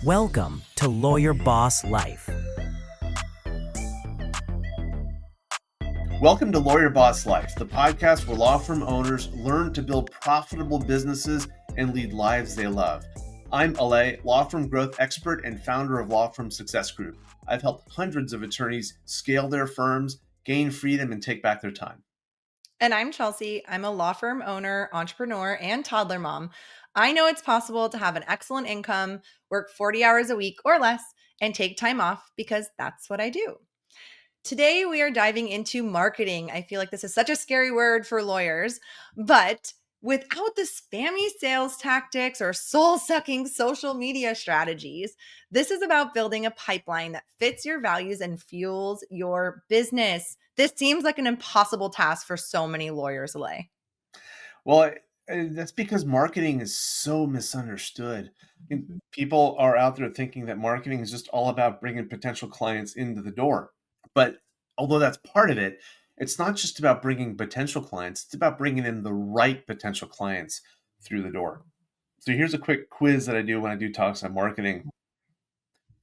Welcome to Lawyer Boss Life. Welcome to Lawyer Boss Life, the podcast where law firm owners learn to build profitable businesses and lead lives they love. I'm Alay, law firm growth expert and founder of Law Firm Success Group. I've helped hundreds of attorneys scale their firms, gain freedom, and take back their time. And I'm Chelsea. I'm a law firm owner, entrepreneur, and toddler mom. I know it's possible to have an excellent income, work 40 hours a week or less, and take time off because that's what I do. Today, we are diving into marketing. I feel like this is such a scary word for lawyers, but without the spammy sales tactics or soul-sucking social media strategies, this is about building a pipeline that fits your values and fuels your business. This seems like an impossible task for so many lawyers, Alay. Well, that's because marketing is so misunderstood. Mhm. People are out there thinking that marketing is just all about bringing potential clients into the door. But although that's part of it, it's not just about bringing potential clients, it's about bringing in the right potential clients through the door. So here's a quick quiz that I do when I do talks on marketing.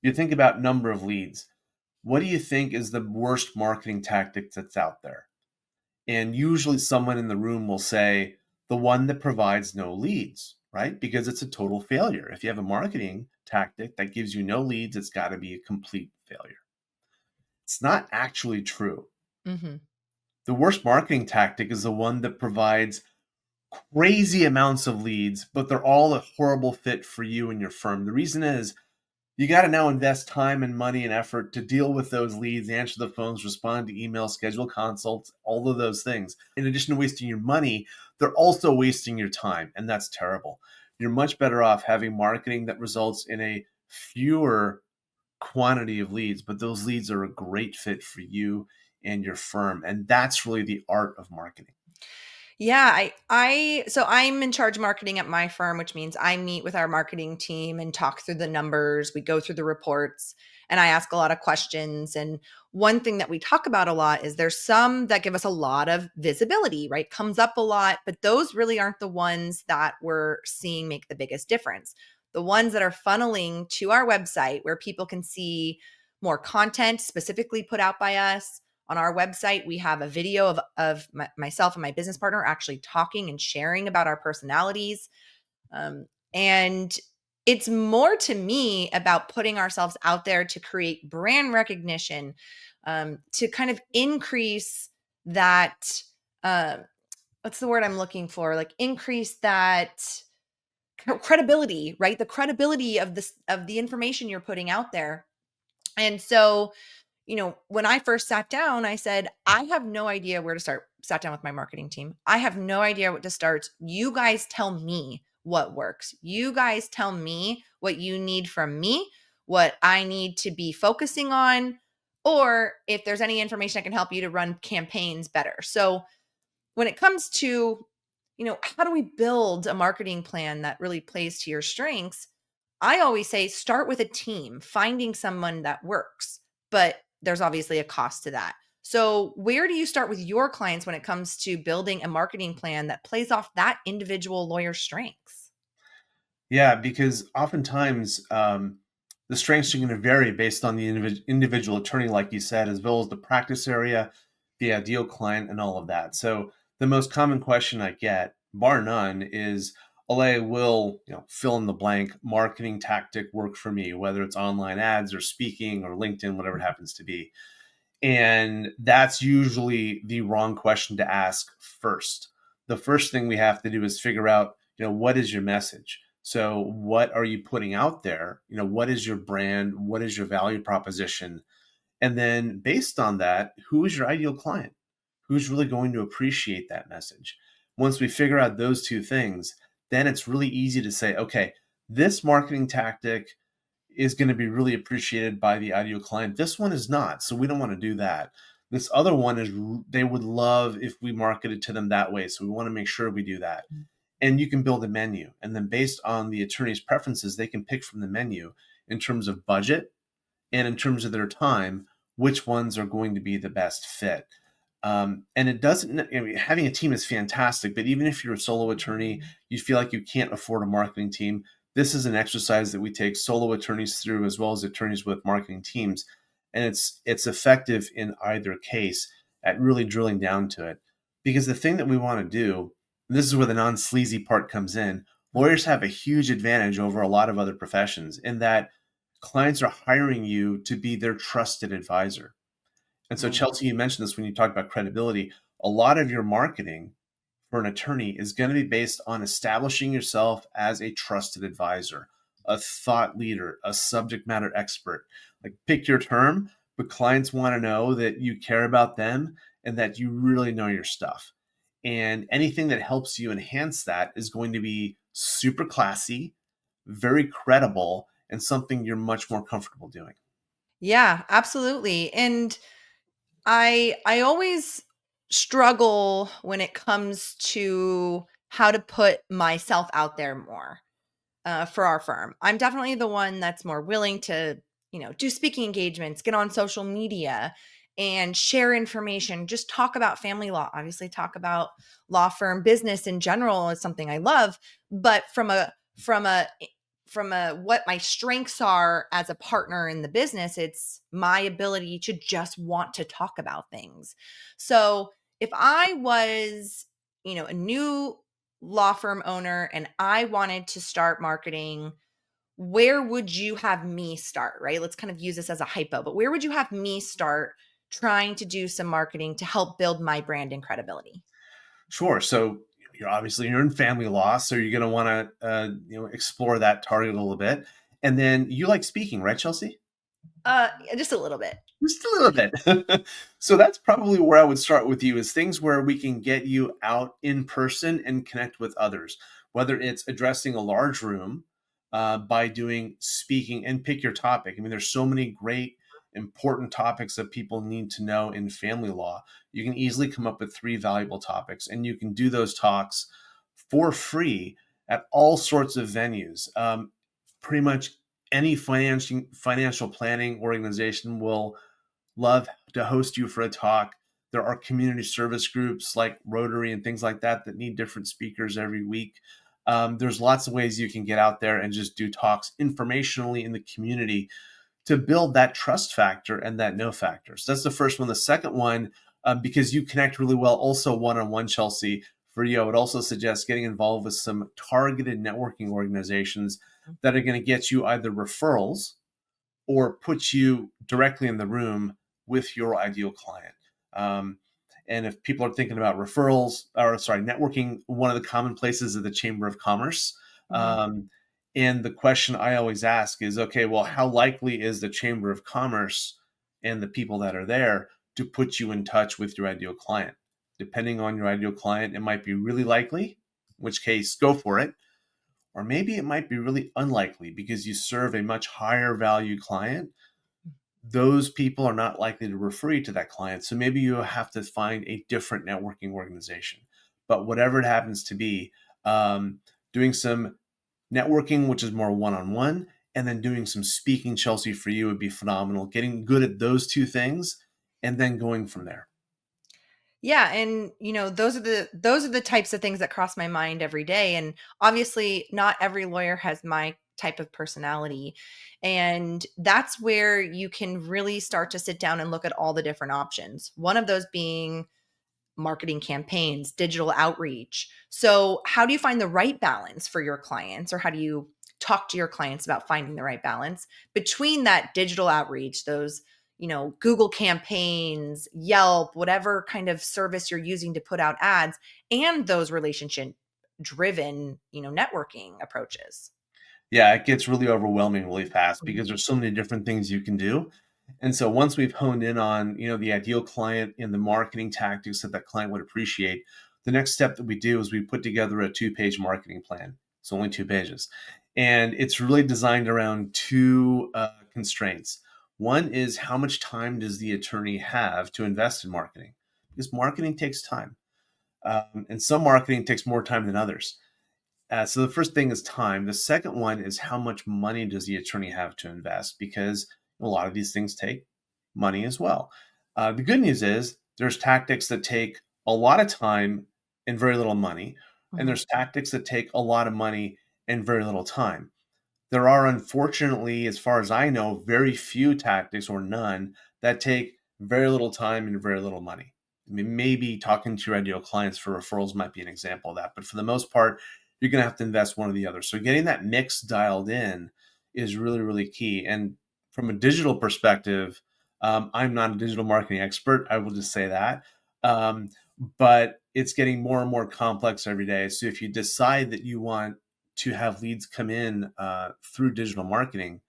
You think about number of leads. What do you think is the worst marketing tactic that's out there? And usually someone in the room will say the one that provides no leads, right? Because it's a total failure. If you have a marketing tactic that gives you no leads, it's got to be a complete failure. It's not actually true. Mhm. The worst marketing tactic is the one that provides crazy amounts of leads, but they're all a horrible fit for you and your firm. The reason is you got to now invest time and money and effort to deal with those leads, answer the phones, respond to emails, schedule consults, all of those things. In addition to wasting your money, they're also wasting your time, and that's terrible. You're much better off having marketing that results in a fewer quantity of leads, but those leads are a great fit for you and your firm. And that's really the art of marketing. Yeah, so I'm in charge of marketing at my firm, which means I meet with our marketing team and talk through the numbers. We go through the reports and I ask a lot of questions. And one thing that we talk about a lot is there's some that give us a lot of visibility, right? Comes up a lot, but those really aren't the ones that we're seeing make the biggest difference. The ones that are funneling to our website where people can see more content specifically put out by us. On our website, we have a video of myself and my business partner actually talking and sharing about our personalities. And it's more to me about putting ourselves out there to create brand recognition, to kind of increase that. What's the word I'm looking for? Like increase that credibility, right? The credibility of the information you're putting out there. And so when I first sat down, I said, I have no idea where to start. Sat down with my marketing team. I have no idea what to start. You guys tell me what works. You guys tell me what you need from me, what I need to be focusing on, or if there's any information I can help you to run campaigns better. So when it comes to, how do we build a marketing plan that really plays to your strengths? I always say start with a team, finding someone that works, but there's obviously a cost to that. So, where do you start with your clients when it comes to building a marketing plan that plays off that individual lawyer's strengths? Yeah, because oftentimes the strengths are going to vary based on the individual attorney, like you said, as well as the practice area, the ideal client, and all of that. So the most common question I get, bar none, is, Alay, will fill in the blank marketing tactic work for me, whether it's online ads or speaking or LinkedIn, whatever it happens to be. And that's usually the wrong question to ask first. The first thing we have to do is figure out, what is your message? So what are you putting out there? What is your brand? What is your value proposition? And then based on that, who is your ideal client? Who's really going to appreciate that message? Once we figure out those two things, then it's really easy to say, okay, this marketing tactic is going to be really appreciated by the ideal client. This one is not, so we don't want to do that. This other one is they would love if we marketed to them that way, so we want to make sure we do that. And you can build a menu, and then based on the attorney's preferences, they can pick from the menu in terms of budget and in terms of their time, which ones are going to be the best fit. And it doesn't, having a team is fantastic, but even if you're a solo attorney, you feel like you can't afford a marketing team, This is an exercise that we take solo attorneys through as well as attorneys with marketing teams. And it's effective in either case at really drilling down to it. Because the thing that we want to do, and this is where the non-sleazy part comes in, lawyers have a huge advantage over a lot of other professions in that clients are hiring you to be their trusted advisor. And so, Mhm. Chelsea, you mentioned this when you talked about credibility. A lot of your marketing for an attorney is going to be based on establishing yourself as a trusted advisor, a thought leader, a subject matter expert. Like, pick your term, but clients want to know that you care about them and that you really know your stuff. And anything that helps you enhance that is going to be super classy, very credible, and something you're much more comfortable doing. Yeah, absolutely. And I always struggle when it comes to how to put myself out there more for our firm. I'm definitely the one that's more willing to, do speaking engagements, get on social media and share information, just talk about family law, obviously talk about law firm business in general is something I love, but from a what my strengths are as a partner in the business, it's my ability to just want to talk about things. So if I was, a new law firm owner and I wanted to start marketing, where would you have me start? Right? Let's kind of use this as a hypo, but where would you have me start trying to do some marketing to help build my brand and credibility? Sure. So you're in family law, so you're going to want to explore that target a little bit, and then you like speaking, right, Chelsea? Just a little bit. Just a little bit. So that's probably where I would start with you is things where we can get you out in person and connect with others, whether it's addressing a large room by doing speaking and pick your topic. I mean, there's so many great, important topics that people need to know in family law. You can easily come up with 3 valuable topics, and you can do those talks for free at all sorts of venues. Pretty much any financial planning organization will love to host you for a talk. There are community service groups like Rotary and things like that that need different speakers every week. There's lots of ways you can get out there and just do talks informationally in the community to build that trust factor and that know factor. So that's the first one. The second one, because you connect really well, also one-on-one, Chelsea, for you, I would also suggest getting involved with some targeted networking organizations that are going to get you either referrals or put you directly in the room with your ideal client. Um, and if people are thinking about referrals, or sorry, networking, one of the common places is the Chamber of Commerce. Mhm. And the question I always ask is, okay, well, how likely is the Chamber of Commerce and the people that are there to put you in touch with your ideal client? Depending on your ideal client, it might be really likely, in which case, go for it. Or maybe it might be really unlikely because you serve a much higher value client. Those people are not likely to refer you to that client. So maybe you have to find a different networking organization. But whatever it happens to be, doing some networking, which is more one on one, and then doing some speaking, Chelsea, for you would be phenomenal. Getting good at those 2 things and then going from there. Yeah, and those are the types of things that cross my mind every day, and obviously not every lawyer has my type of personality. And that's where you can really start to sit down and look at all the different options. One of those being marketing campaigns, digital outreach. So, how do you find the right balance for your clients, or how do you talk to your clients about finding the right balance between that digital outreach, those, Google campaigns, Yelp, whatever kind of service you're using to put out ads, and those relationship driven, networking approaches? Yeah, it gets really overwhelming really fast Mhm. because there's so many different things you can do. And so once we've honed in on, the ideal client and the marketing tactics that that client would appreciate, the next step that we do is we put together a 2-page marketing plan. It's only 2 pages. And it's really designed around 2 constraints. One is how much time does the attorney have to invest in marketing? Because marketing takes time. And some marketing takes more time than others. So the first thing is time. The second one is how much money does the attorney have to invest? Because a lot of these things take money as well. The good news is there's tactics that take a lot of time and very little money, and Mhm. there's tactics that take a lot of money and very little time. There are, unfortunately, as far as I know, very few tactics or none that take very little time and very little money. I mean, maybe talking to your ideal clients for referrals might be an example of that, but for the most part, you're going to have to invest one or the other. So getting that mix dialed in is really, really key. And from a digital perspective, I'm not a digital marketing expert. I will just say that. Um, but it's getting more and more complex every day. So if you decide that you want to have leads come in through digital marketing,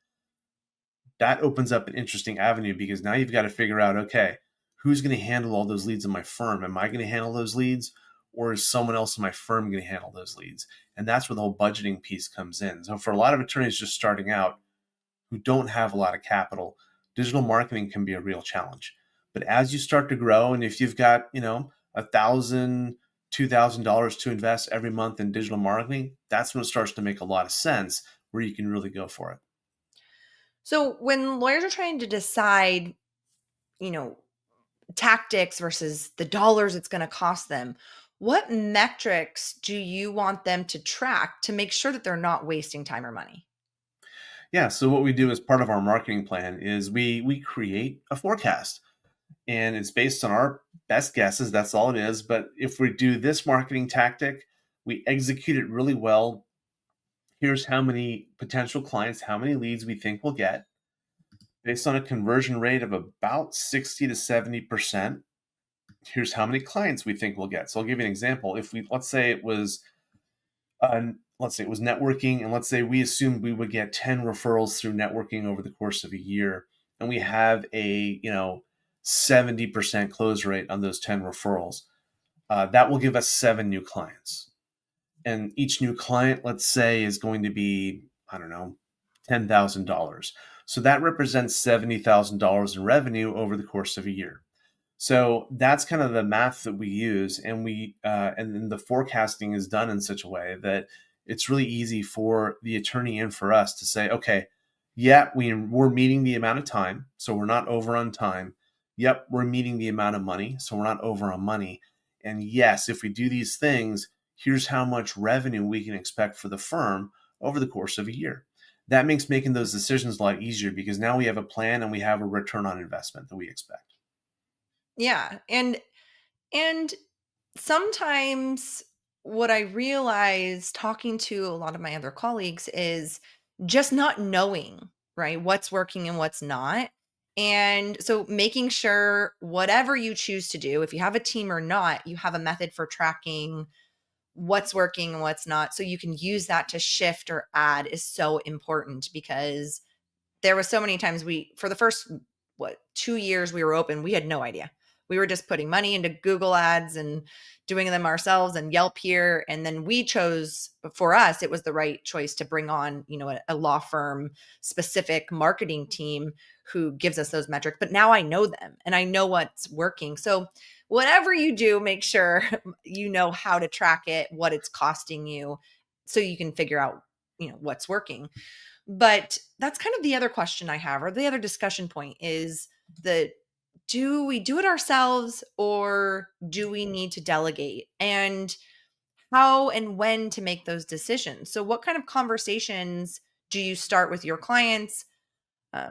that opens up an interesting avenue, because now you've got to figure out, okay, who's going to handle all those leads in my firm? Am I going to handle those leads, or is someone else in my firm going to handle those leads? And that's where the whole budgeting piece comes in. So for a lot of attorneys just starting out who don't have a lot of capital, digital marketing can be a real challenge. But as you start to grow, and if you've got, $1,000, $2,000 to invest every month in digital marketing, that's when it starts to make a lot of sense, where you can really go for it. So when lawyers are trying to decide, you know, tactics versus the dollars it's going to cost them, what metrics do you want them to track to make sure that they're not wasting time or money? Yeah. So what we do as part of our marketing plan is we create a forecast, and it's based on our best guesses. That's all it is. But if we do this marketing tactic, we execute it really well. Here's how many potential clients, how many leads we think we'll get based on a conversion rate of about 60 to 70%. Here's how many clients we think we'll get. So I'll give you an example. If we, let's say it was networking, and let's say we assumed we would get 10 referrals through networking over the course of a year, and we have a 70% close rate on those 10 referrals. That will give us 7 new clients, and each new client, let's say, is going to be, I don't know, $10,000. So that represents $70,000 in revenue over the course of a year. So that's kind of the math that we use, and and then the forecasting is done in such a way that it's really easy for the attorney and for us to say, okay, yeah, we're meeting the amount of time, so we're not over on time. Yep, we're meeting the amount of money, so we're not over on money. And yes, if we do these things, here's how much revenue we can expect for the firm over the course of a year. That makes making those decisions a lot easier, because now we have a plan and we have a return on investment that we expect. Yeah. And sometimes what I realize talking to a lot of my other colleagues is just not knowing, right, what's working and what's not. And so making sure whatever you choose to do, if you have a team or not, you have a method for tracking what's working and what's not. So you can use that to shift or add is so important, because there was so many times for the first, 2 years we were open, we had no idea. We were just putting money into Google ads and doing them ourselves, and Yelp here. And then we chose, for us, it was the right choice to bring on, a law firm specific marketing team who gives us those metrics. But now I know them and I know what's working. So whatever you do, make sure you know how to track it, what it's costing you, so you can figure out, what's working. But that's kind of the other question I have, or the other discussion point is that, do we do it ourselves or do we need to delegate? And how and when to make those decisions? So, what kind of conversations do you start with your clients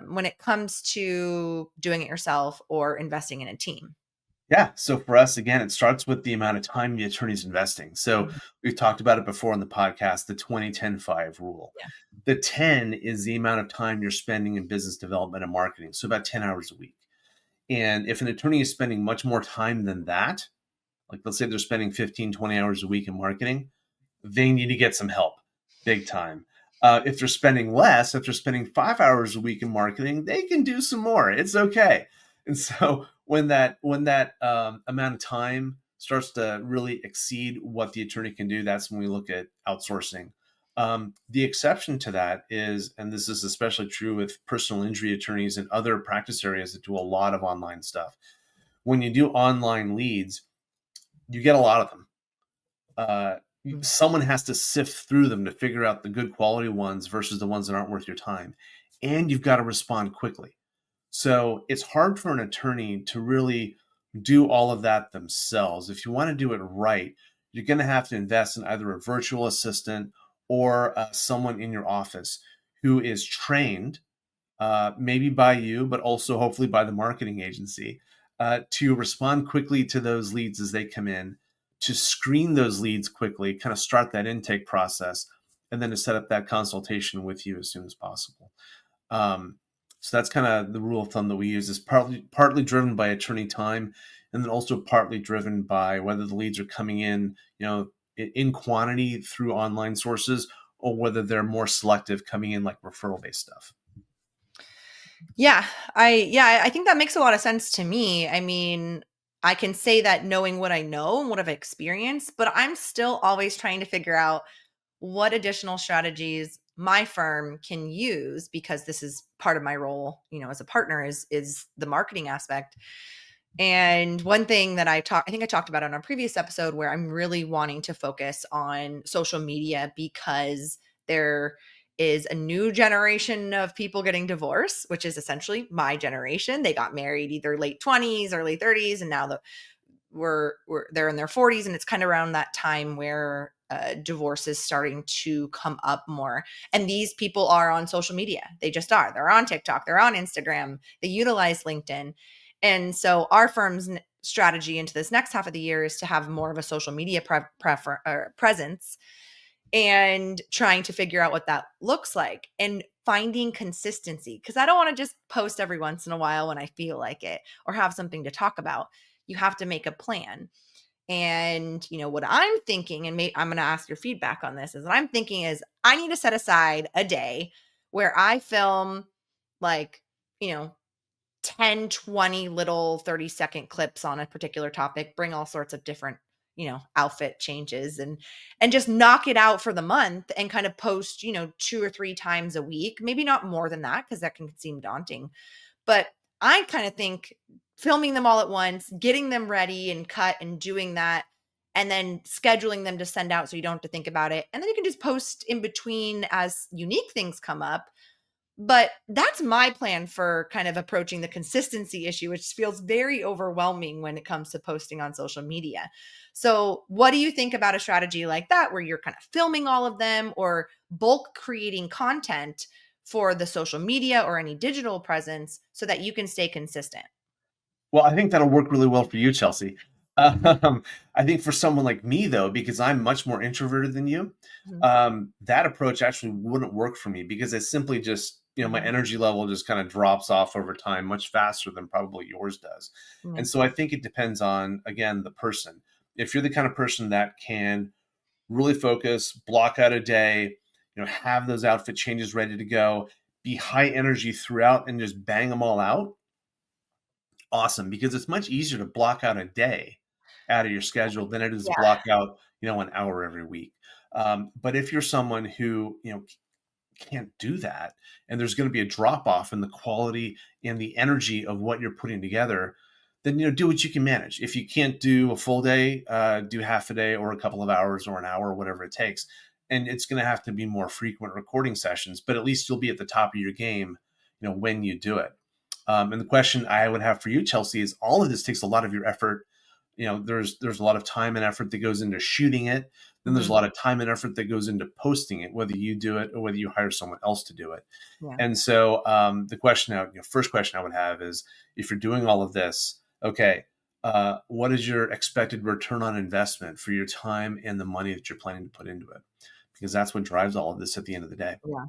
when it comes to doing it yourself or investing in a team? Yeah. So for us, again, it starts with the amount of time the attorney's investing. So Mhm. we've talked about it before on the podcast, the 20-10-5 rule. Yeah. The 10 is the amount of time you're spending in business development and marketing. So about 10 hours a week. And if an attorney is spending much more time than that, like let's say they're spending 15, 20 hours a week in marketing, they need to get some help big time. If they're spending less, if they're spending 5 hours a week in marketing, they can do some more. It's okay. And so when that amount of time starts to really exceed what the attorney can do, that's when we look at outsourcing. The exception to that is, and this is especially true with personal injury attorneys and other practice areas that do a lot of online stuff. When you do online leads, you get a lot of them. uh, Mm. Someone has to sift through them to figure out the good quality ones versus the ones that aren't worth your time. And you've got to respond quickly. So it's hard for an attorney to really do all of that themselves. If you want to do it right, you're going to have to invest in either a virtual assistant or someone in your office who is trained, maybe by you, but also hopefully by the marketing agency, to respond quickly to those leads as they come in, to screen those leads quickly, kind of start that intake process, and then to set up that consultation with you as soon as possible. So that's kind of the rule of thumb that we use, is partly driven by attorney time, and then also partly driven by whether the leads are coming in, in quantity through online sources, or whether they're more selective coming in like referral-based stuff. Yeah, I think that makes a lot of sense to me. I mean, I can say that knowing what I know and what I've experienced, but I'm still always trying to figure out what additional strategies my firm can use, because this is part of my role, as a partner, is the marketing aspect. And one thing that I think I talked about on a previous episode, where I'm really wanting to focus on social media, because there is a new generation of people getting divorced, which is essentially my generation. They got married either late 20s, early 30s, and now they're in their 40s, and it's kind of around that time where divorce is starting to come up more. And these people are on social media. They just are. They're on TikTok. They're on Instagram. They utilize LinkedIn. And so our firm's strategy into this next half of the year is to have more of a social media presence, and trying to figure out what that looks like, and finding consistency, because I don't want to just post every once in a while when I feel like it or have something to talk about. You have to make a plan. And what I'm thinking, and I'm going to ask your feedback on this, is what I'm thinking is I need to set aside a day where I film, like, 10, 20 little 30-second clips on a particular topic, bring all sorts of different, outfit changes, and just knock it out for the month, and kind of post, 2 or 3 times a week, maybe not more than that, because that can seem daunting. But I kind of think filming them all at once, getting them ready and cut, and doing that, and then scheduling them to send out so you don't have to think about it. And then you can just post in between as unique things come up. But that's my plan for kind of approaching the consistency issue, which feels very overwhelming when it comes to posting on social media. So what do you think about a strategy like that, where you're kind of filming all of them, or bulk creating content for the social media or any digital presence, so that you can stay consistent? Well, I think that'll work really well for you, Chelsea. I think for someone like me, though, because I'm much more introverted than you, Mhm. that approach actually wouldn't work for me, because it's simply just, my Mhm. energy level just kind of drops off over time much faster than probably yours does. Mhm. And so I think it depends on, again, the person. If you're the kind of person that can really focus, block out a day, have those outfit changes ready to go, be high energy throughout, and just bang them all out, awesome, because it's much easier to block out a day out of your schedule than it is to Yeah. block out, an hour every week. But if you're someone who, can't do that, and there's going to be a drop off in the quality and the energy of what you're putting together, then, do what you can manage. If you can't do a full day, do half a day, or a couple of hours, or an hour, or whatever it takes. And it's going to have to be more frequent recording sessions, but at least you'll be at the top of your game, when you do it. And the question I would have for you, Chelsea, is all of this takes a lot of your effort. There's a lot of time and effort that goes into shooting it. Then there's a Mhm. lot of time and effort that goes into posting it, whether you do it or whether you hire someone else to do it. Yeah. And so the question, first question I would have is, if you're doing all of this, okay, what is your expected return on investment for your time and the money that you're planning to put into it? Because that's what drives all of this at the end of the day. Yeah.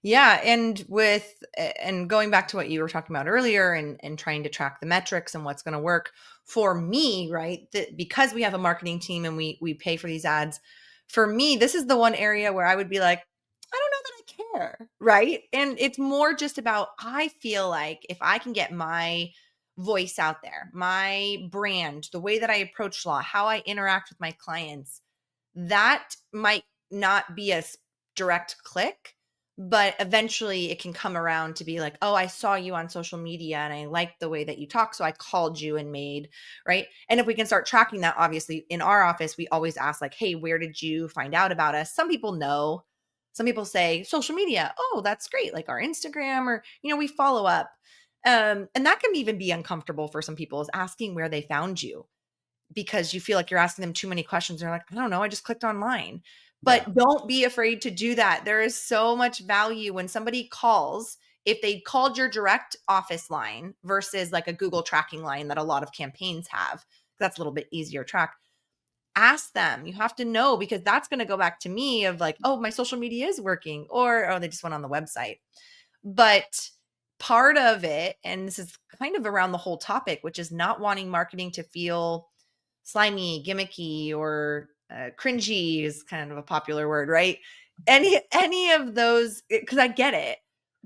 Yeah, and going back to what you were talking about earlier, and trying to track the metrics and what's going to work for me, right? That because we have a marketing team, and we pay for these ads. For me, this is the one area where I would be like, I don't know that I care, right? And it's more just about, I feel like if I can get my voice out there, my brand, the way that I approach law, how I interact with my clients, that might not be a direct click, but eventually it can come around to be like, oh, I saw you on social media and I liked the way that you talk, so I called you and made, right? And if we can start tracking that, obviously in our office we always ask, like, hey, where did you find out about us? Some people know, some people say social media, oh, that's great, like our Instagram, or we follow up. And that can even be uncomfortable for some people, is asking where they found you, because you feel like you're asking them too many questions. They're like, I don't know, I just clicked online. But Yeah. don't be afraid to do that. There is so much value when somebody calls. If they called your direct office line versus like a Google tracking line that a lot of campaigns have, that's a little bit easier to track. Ask them. You have to know, because that's going to go back to me of like, oh, my social media is working, or oh, they just went on the website. But part of it, and this is kind of around the whole topic, which is not wanting marketing to feel slimy, gimmicky, or cringy is kind of a popular word, right? Any of those, because I get it.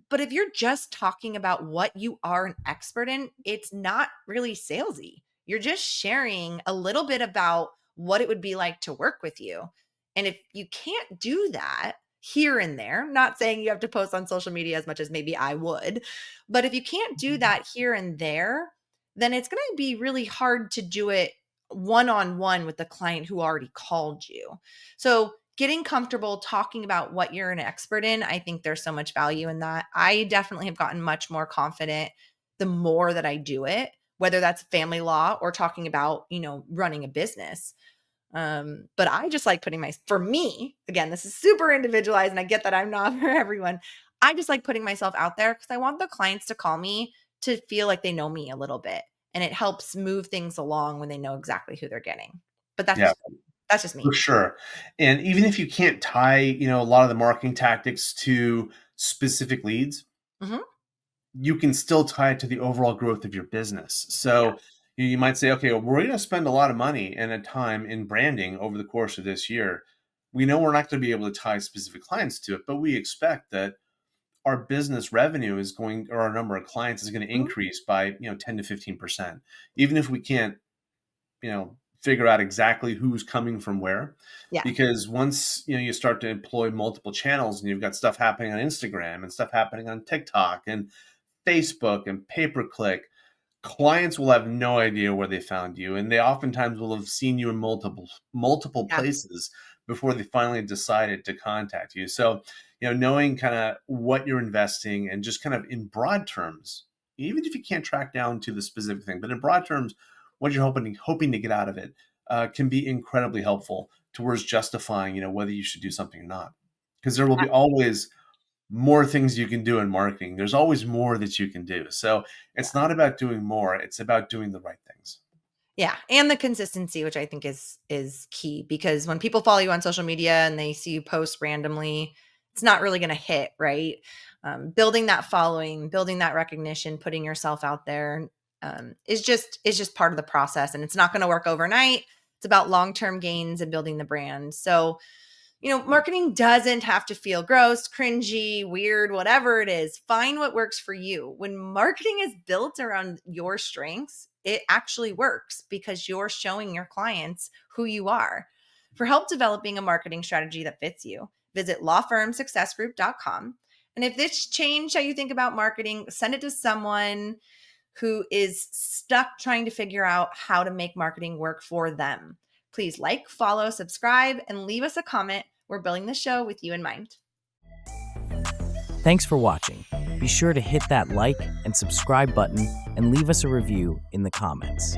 But if you're just talking about what you are an expert in, it's not really salesy. You're just sharing a little bit about what it would be like to work with you. And if you can't do that here and there, not saying you have to post on social media as much as maybe I would, but if you can't do that here and there, then it's going to be really hard to do it one-on-one with the client who already called you. So getting comfortable talking about what you're an expert in, I think there's so much value in that. I definitely have gotten much more confident the more that I do it, whether that's family law or talking about, running a business. But I just like for me, again, this is super individualized and I get that I'm not for everyone. I just like putting myself out there because I want the clients to call me to feel like they know me a little bit. And it helps move things along when they know exactly who they're getting. But Yeah, that's just for me. sure. And even if you can't tie, a lot of the marketing tactics to specific leads, Hmm. you can still tie it to the overall growth of your business. Yeah. So you might say, okay, well, we're going to spend a lot of money and a time in branding over the course of this year. We know we're not going to be able to tie specific clients to it, but we expect that our business revenue is going, or our number of clients is going to Mhm. increase by, 10 to 15%. Even if we can't, figure out exactly who's coming from where, Yeah. because once, you start to employ multiple channels and you've got stuff happening on Instagram and stuff happening on TikTok and Facebook and pay-per-click, clients will have no idea where they found you, and they oftentimes will have seen you in multiple Yeah. places before they finally decided to contact you. So, knowing kind of what you're investing and just kind of in broad terms, even if you can't track down to the specific thing, but in broad terms, what you're hoping to get out of it can be incredibly helpful towards justifying, whether you should do something or not, because there will be always more things you can do in marketing. There's always more that you can do. So Yeah. it's not about doing more, it's about doing the right things. Yeah, and the consistency, which I think is key, because when people follow you on social media and they see you post randomly, it's not really going to hit, right? Building that following, building that recognition, putting yourself out there is just part of the process, and it's not going to work overnight. It's about long-term gains and building the brand. So marketing doesn't have to feel gross, cringy, weird, whatever it is. Find what works for you. When marketing is built around your strengths, it actually works because you're showing your clients who you are. For help developing a marketing strategy that fits you, visit lawfirmsuccessgroup.com. And if this changed how you think about marketing, send it to someone who is stuck trying to figure out how to make marketing work for them. Please like, follow, subscribe, and leave us a comment. We're building the show with you in mind. Thanks for watching. Be sure to hit that like and subscribe button and leave us a review in the comments.